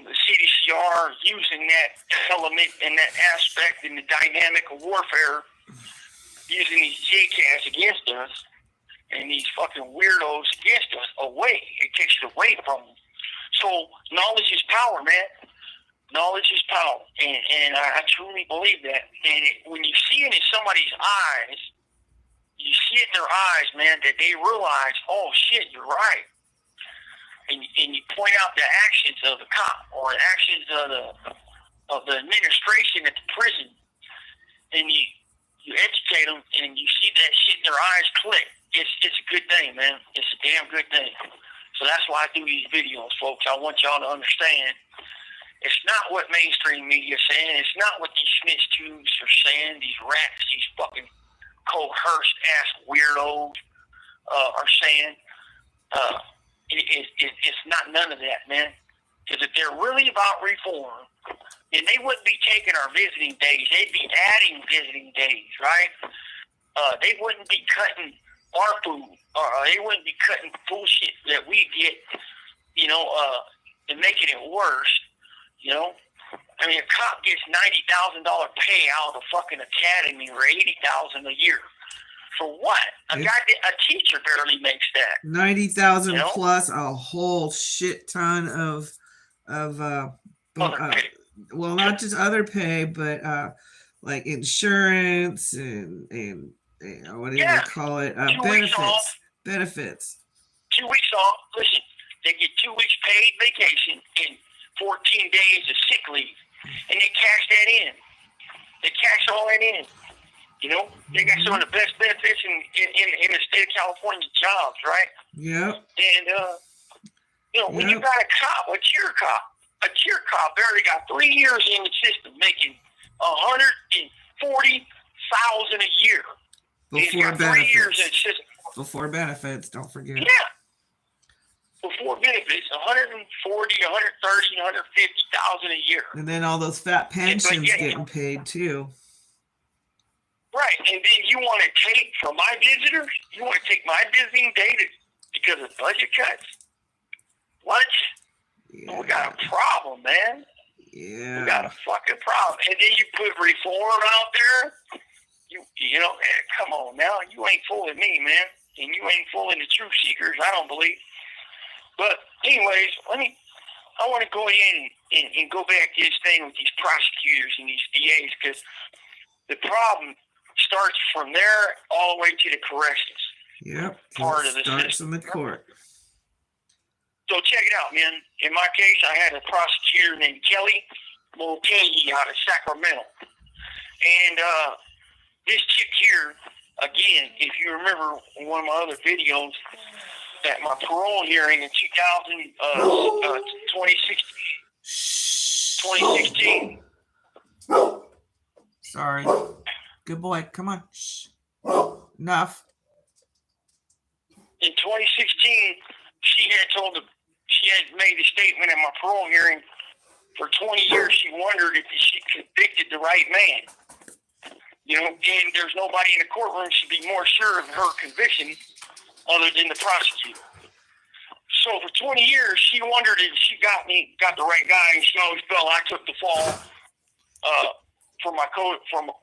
the CDCR using that element and that aspect in the dynamic of warfare, using these JCAS against us and these fucking weirdos against us away. It takes it away from them. So knowledge is power, man. Knowledge is power, and I truly believe that. And when you see it in somebody's eyes, you see it in their eyes, man, that they realize, oh shit, you're right. And you point out the actions of the cop or the actions of the administration at the prison, and you educate them, and you see that shit in their eyes click. It's a good thing, man. It's a damn good thing. So that's why I do these videos, folks. I want y'all to understand. It's not what mainstream media is saying. It's not what these snitch tubes are saying. These rats, these fucking coerced ass weirdos are saying. It's not none of that, man. Because if they're really about reform, then they wouldn't be taking our visiting days. They'd be adding visiting days, right? They wouldn't be cutting our food. They wouldn't be cutting bullshit that we get, and making it worse. You know, I mean, a cop gets $90,000 payout of fucking academy or $80,000 a year. For what? A teacher barely makes that. 90,000 plus a whole shit ton of well, not just other pay, but like insurance and what do you call it? Benefits. 2 weeks off. Listen, they get 2 weeks paid vacation and 14 days of sick leave, and they cash that in. They cash all that in. You know, they got some of the best benefits in the state of California jobs, right? Yep. And when you got a cop, a cheer cop barely got 3 years in the system, making $140,000 a year. Before benefits. Before benefits, don't forget. Yeah. Before benefits, 140, 130, 150,000 a year. And then all those fat pensions getting paid too. Right, and then you want to take from my visitors? You want to take my visiting data because of budget cuts? What? Yeah. We got a problem, man. Yeah. We got a fucking problem. And then you put reform out there. You know, come on now. You ain't fooling me, man. And you ain't fooling the truth seekers, I don't believe. But anyways, I want to go in and go back to this thing with these prosecutors and these DAs, because the problem starts from there all the way to the corrections. Yep. Part of the starts system. in the court. So check it out, man. In my case, I had a prosecutor named Kelly Mulcahy out of Sacramento. And this chick here, again, if you remember in one of my other videos, at my parole hearing in 2016. Sorry. Good boy. Come on. Shh. Enough. In 2016, she had made a statement at my parole hearing. For 20 years, she wondered if she convicted the right man. You know, and there's nobody in the courtroom should be more sure of her conviction other than the prosecutor. So for 20 years, she wondered if she got the right guy, and she always felt I took the fall from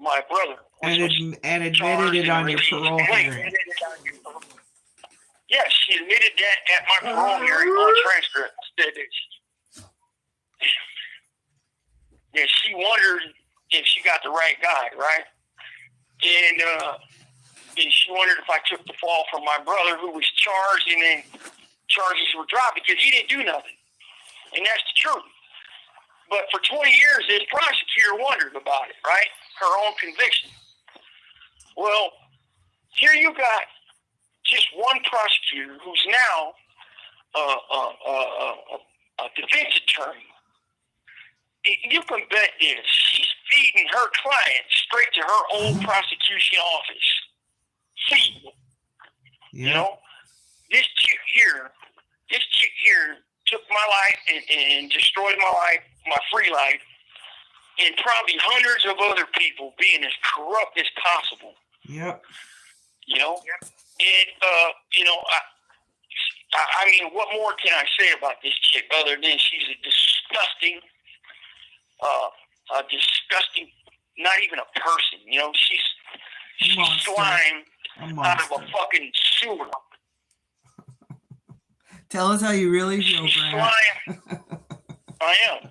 my brother. And admitted it on your parole hearing. Yes, she admitted that at my parole hearing on transcript. Yeah, she wondered if she got the right guy, right? And she wondered if I took the fall from my brother, who was charged, and then charges were dropped because he didn't do nothing. And that's the truth. But for 20 years, this prosecutor wondered about it, right? Her own conviction. Well, here you got just one prosecutor who's now a defense attorney. You can bet this. She's feeding her client straight to her own prosecution office. Feeding them. Yeah. You know? This chick here took my life and destroyed my life, my free life, and probably hundreds of other people being as corrupt as possible. Yep. You know? And, I mean, what more can I say about this chick other than she's a disgusting, not even a person, you know? She's slime out of a fucking sewer. Tell us how you really feel, Brad. Slime. I am.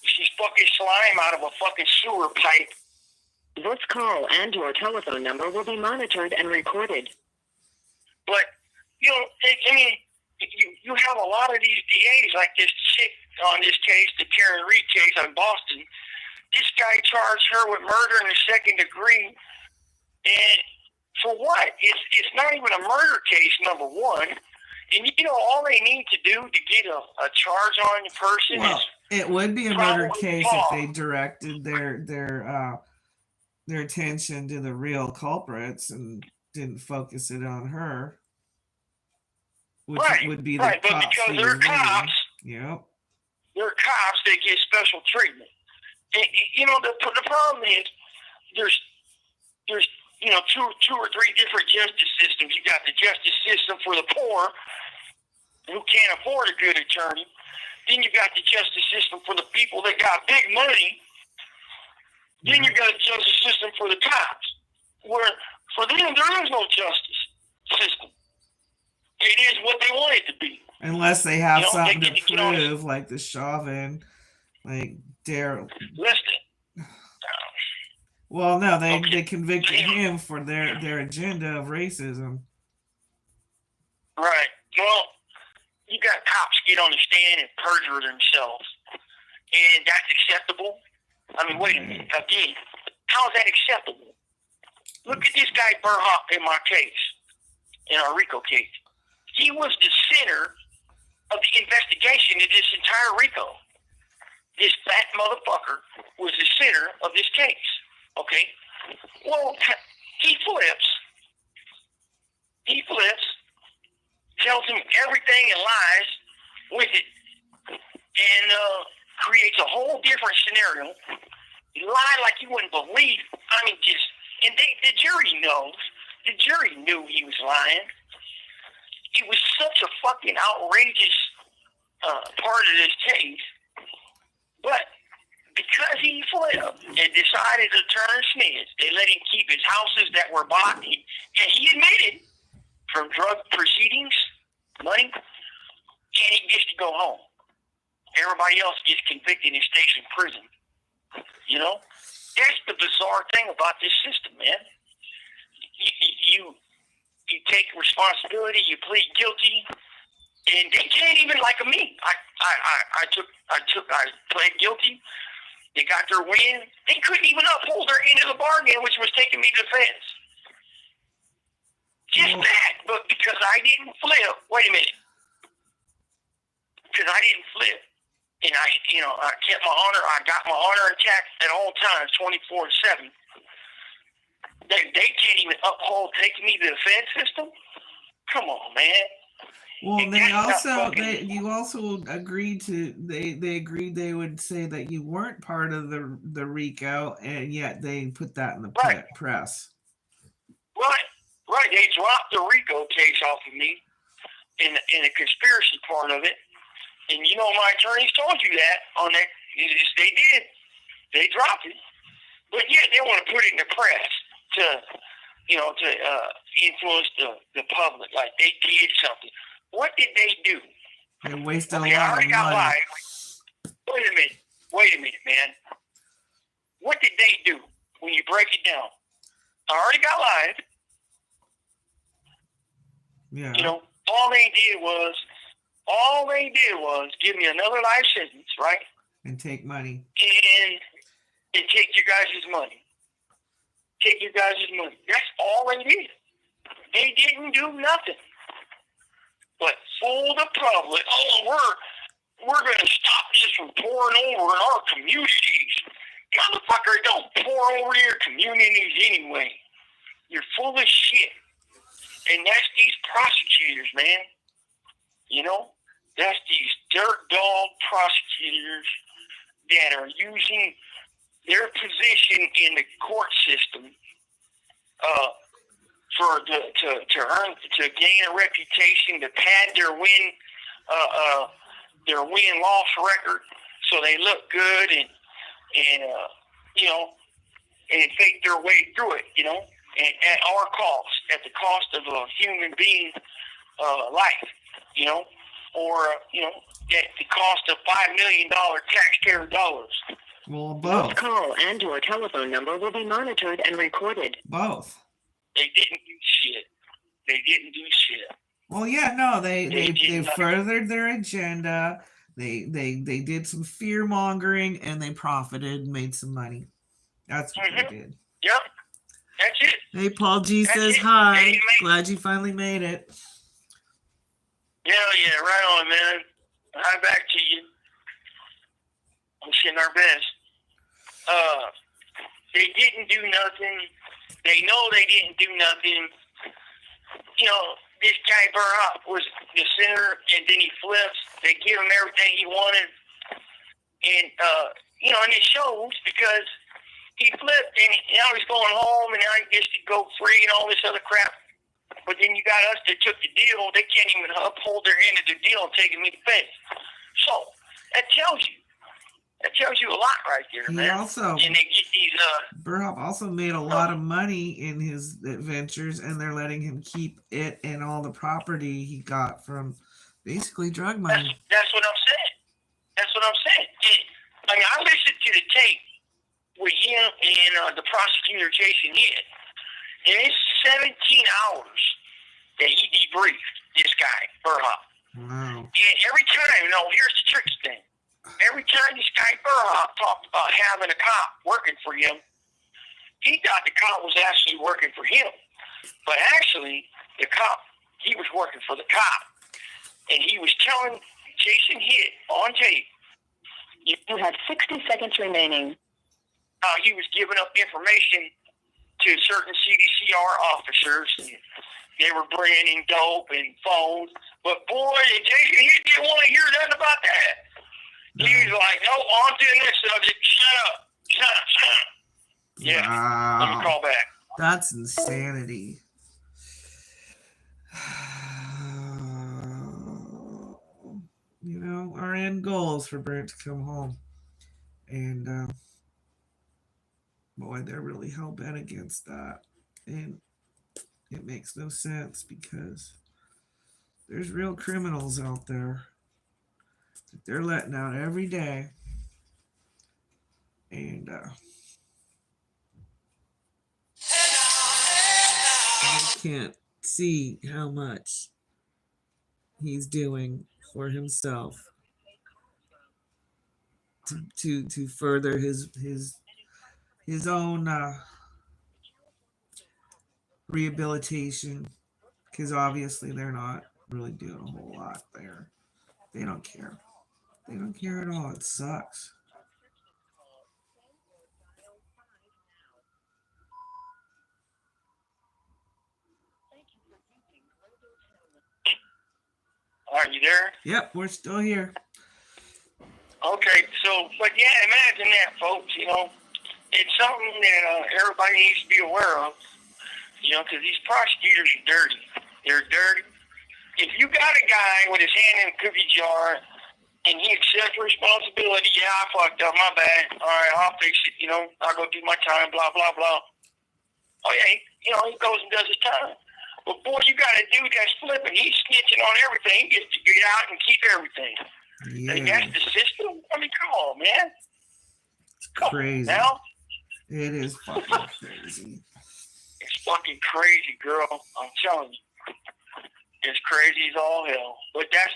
She's fucking slime out of a fucking sewer pipe. This call and your telephone number will be monitored and recorded. But, you know, I mean, you have a lot of these DAs like this chick on this case, the Karen Reed case in Boston. This guy charged her with murder in the second degree. And for what? It's not even a murder case, number one. And, you know, all they need to do to get a charge on the person is... It would be a murder case if they directed their attention to the real culprits and didn't focus it on her. Which would be the but because they're cops... Yep. They're cops, they get special treatment. And, you know, the problem is there's you know, two or three different justice systems. You got the justice system for the poor who can't afford a good attorney. Then you got the justice system for the people that got big money. Then you got a justice system for the cops, where for them there is no justice system. It is what they want it to be. Unless they have something to prove, like the Chauvin, like Daryl. Well, no, they convicted him for their agenda of racism. Right. Well, you got cops get on the stand and perjure themselves, and that's acceptable. I mean, wait a minute. Again, how is that acceptable? Look at this guy Burhop in my case, in our RICO case. He was the center of the investigation of this entire RICO. This fat motherfucker was the center of this case. Okay? Well, he flips, tells him everything and lies with it, and creates a whole different scenario. He lied like you wouldn't believe. I mean, and the jury knows. The jury knew he was lying. It was such a fucking outrageous part of this case. But because he flipped and decided to turn snitch, they let him keep his houses that were bought. And he admitted from drug proceedings, money, and he gets to go home. Everybody else gets convicted and stays in prison. You know? That's the bizarre thing about this system, man. You take responsibility, you plead guilty, and they can't even like me. I pled guilty. They got their win. They couldn't even uphold their end of the bargain, which was taking me to the fence. Just that, but because I didn't flip. Wait a minute. Because I didn't flip, and I kept my honor. I got my honor intact at all times, 24/7. They can't even uphold taking me to the Fed system. Come on, man. Well, you also agreed to they agreed they would say that you weren't part of the RICO, and yet they put that in the press. Right. They dropped the RICO case off of me in the conspiracy part of it, and my attorneys told you that on that. They did. They dropped it, but yet they want to put it in the press to influence the public, like they did something. What did they do? They wasted a lot of money. Wait a minute, man. What did they do when you break it down? I already got lied. Yeah. All they did was give me another life sentence, right? And take money. And take your guys' money. That's all they did. They didn't do nothing but fool the public. Oh, we're going to stop this from pouring over in our communities. Motherfucker, don't pour over your communities anyway. You're full of shit. And that's these prosecutors, man. That's these dirt dog prosecutors that are using their position in the court system to gain a reputation, to pad their win-loss record, so they look good and fake their way through it, and at our cost, at the cost of a human being life, or at the cost of $5 million taxpayer dollars. Well, both. This call and your telephone number will be monitored and recorded. Both. They didn't do shit. Well, yeah, no, they furthered their agenda. They did some fear mongering, and they profited, and made some money. That's what they did. Yep, that's it. Hey, Paul G says hi. Glad you finally made it. Yeah, right on, man. Hi back to you. Wishing our best. They didn't do nothing. They know they didn't do nothing. This guy Burhop was the center, and then he flips. They give him everything he wanted. And, and it shows because he flipped, and now he's going home, and now he gets to go free and all this other crap. But then you got us that took the deal. They can't even uphold their end of the deal and taking me to face. So, that tells you a lot right there, man. And they get these Burhop also made a lot of money in his adventures, and they're letting him keep it and all the property he got from basically drug money. That's what I'm saying. I mean, I listened to the tape with him and the prosecutor Jason Hitt, and it's 17 hours that he debriefed this guy Burhop. Wow. And every time, here's the tricky thing. Every time this guy Burhop talked about having a cop working for him, he thought the cop was actually working for him. But actually, the cop, he was working for the cop. And he was telling Jason Hitt on tape. You have 60 seconds remaining. He was giving up information to certain CDCR officers. And they were bringing in dope and phones. But boy, Jason Hitt didn't want to hear nothing about that. No. He was like, no, on to the next subject. Shut up. Shut up. Shut up. Yeah. Wow. Let me call back. That's insanity. You know, our end goal is for Brent to come home. And boy, they're really hell bent against that. And it makes no sense because there's real criminals out there that they're letting out every day. And I can't see how much he's doing for himself to further his own rehabilitation, because obviously they're not really doing a whole lot there. They don't care. They don't care at all. It sucks. Are you there? Yep, we're still here. Okay, so, but yeah, imagine that, folks, you know. It's something that everybody needs to be aware of, you know, because these prosecutors are dirty. They're dirty. If you got a guy with his hand in a cookie jar and he accepts responsibility, yeah, I fucked up, my bad. All right, I'll fix it, you know. I'll go do my time, blah, blah, blah. Oh, yeah, he goes and does his time. But, boy, you got a dude that's flipping. He's snitching on everything. He gets to get out and keep everything. Yeah. And that's the system? I mean, come on, man. It's crazy. Now, it is fucking crazy. it's fucking crazy, girl. I'm telling you. It's crazy as all hell. But that's,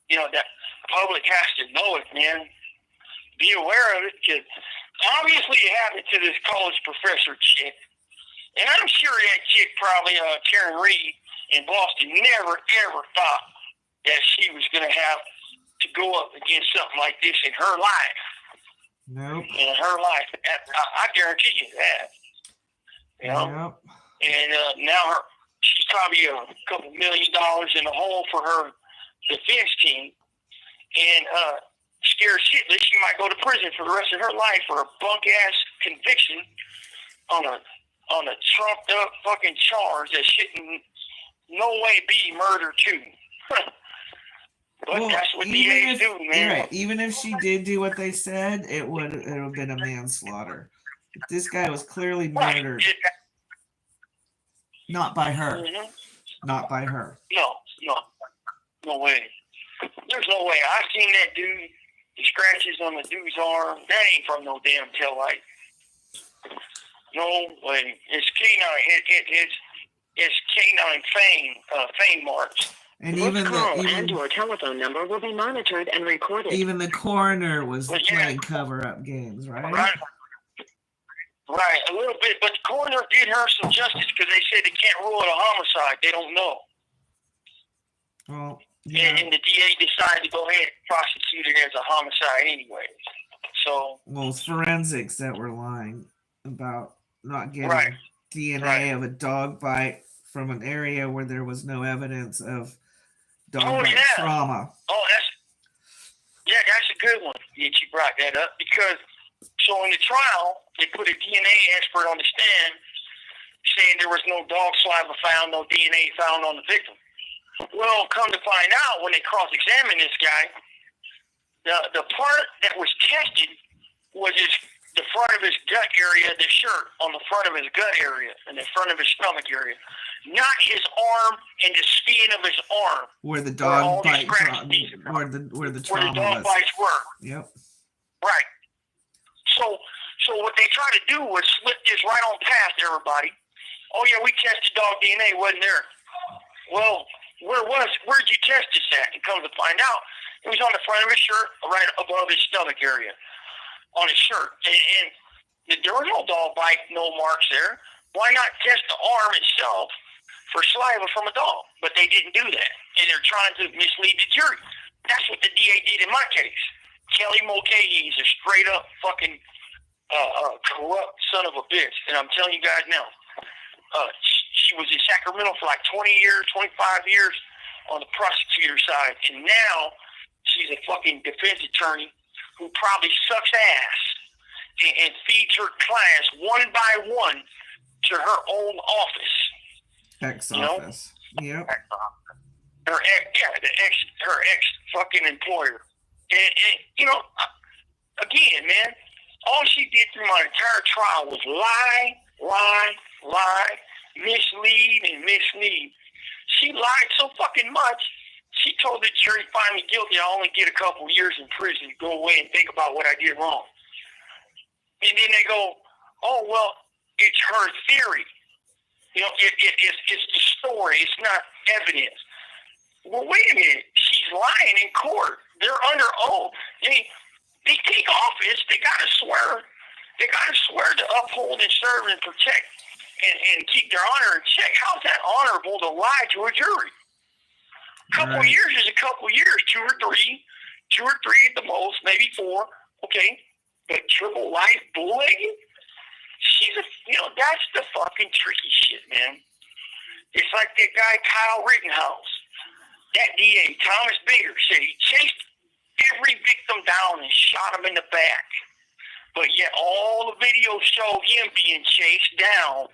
you know, that public has to know it, man. Be aware of it, because obviously it happened to this college professor chick. And I'm sure that chick probably, Karen Reed in Boston, never, ever thought that she was going to have to go up against something like this in her life. Nope. In her life. I guarantee you that. You know? Yep. And now she's probably a couple $1 million in the hole for her defense team. And scared shitless, she might go to prison for the rest of her life for a bunk-ass conviction on a trumped up fucking charge that shouldn't no way be murder too. But that's what DAs do, man. Right. Even if she did do what they said, it would have been a manslaughter. But this guy was clearly murdered. Not by her. Mm-hmm. Not by her. No way. There's no way. I seen that dude. The scratches on the dude's arm. That ain't from no damn taillight. No way. It's canine. It's canine fame marks. And This even call and your telephone number will be monitored and recorded. even the coroner was But yeah. playing cover-up games, right? Right, a little bit. But the coroner did her some justice because they said they can't rule it a homicide. They don't know. Well, yeah. And the DA decided to go ahead and prosecute it as a homicide anyway. So. Well, it's forensics that were lying about not getting Right. DNA Right. of a dog bite from an area where there was no evidence of dog Oh, bite yeah. trauma. Oh, that's a good one that you brought that up, because so in the trial they put a DNA expert on the stand saying there was no dog saliva found, no DNA found on the victim. Well, come to find out, when they cross-examined this guy, the part that was tested was the front of his gut area, the shirt on the front of his gut area and the front of his stomach area, not his arm and the skin of his arm. Where the Where all dog these bite scratch trauma, pieces are. where the Where the trauma dog was. bites were. Yep. Right. So what they tried to do was slip this right on past everybody. Oh yeah, we tested dog DNA, wasn't there? Well, where'd you test this at? And come to find out, it was on the front of his shirt, right above his stomach area, on his shirt. And There was no dog bite, no marks there. Why not test the arm itself for saliva from a dog? But they didn't do that, and they're trying to mislead the jury. That's what the DA did in my case. Kelly Mulcahy is a straight up fucking corrupt son of a bitch, and I'm telling you guys now. She was in Sacramento for like 20 years, 25 years on the prosecutor side, and now she's a fucking defense attorney who probably sucks ass and feeds her clients one by one to her own office. Ex-office. Yep. Her ex fucking employer. And you know, again, man, all she did through my entire trial was lie, mislead. She lied so fucking much. She told the jury, find me guilty, I'll only get a couple years in prison. Go away and think about what I did wrong. And then they go, oh, well, it's her theory. You know, it's the story. It's not evidence. Well, wait a minute. She's lying in court. They're under oath. They take office. They got to swear. They got to swear to uphold and serve and protect and keep their honor in check. How's that honorable to lie to a jury? A couple years is a couple years. Two or three at the most, maybe 4. Okay. But triple life bullying? That's the fucking tricky shit, man. It's like that guy Kyle Rittenhouse. That DA, Thomas Bigger, said he chased every victim down and shot him in the back. But yet all the videos show him being chased down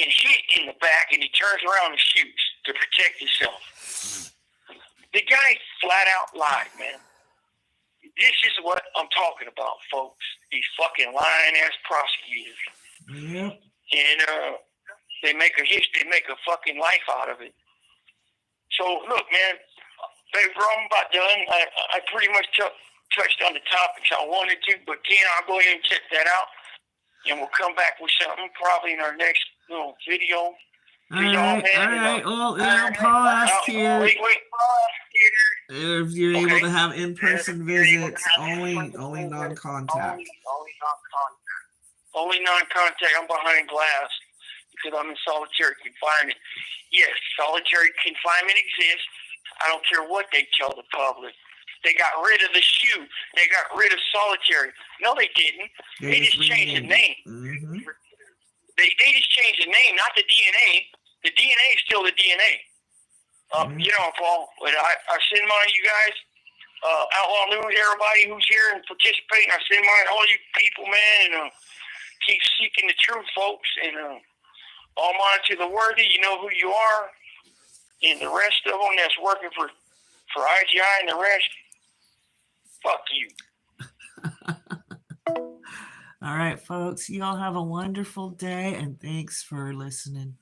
and hit in the back, and he turns around and shoots to protect himself. The guy flat out lied, man. This is what I'm talking about, folks. These fucking lying-ass prosecutors. Yep. And they make a fucking life out of it. So, look, man, baby, I'm about done. I pretty much touched on the topics I wanted to, but Ken, I'll go ahead and check that out, and we'll come back with something probably in our next little video. All right. Well, Paul asked here if you're able to have in-person visits, only non-contact. Only non-contact. I'm behind glass because I'm in solitary confinement. Yes, solitary confinement exists. I don't care what they tell the public. They got rid of the shoe. They got rid of solitary. No, they didn't. They just changed the name. Mm-hmm. They just changed the name, not the DNA. The DNA is still the DNA. You know, Paul, but I send mine to you guys. Outlaw News, everybody who's here and participating, I send mine to all you people, man, and keep seeking the truth, folks. And all mine to the worthy, you know who you are. And the rest of them that's working for IGI and the rest, fuck you. All right, folks, you all have a wonderful day, and thanks for listening.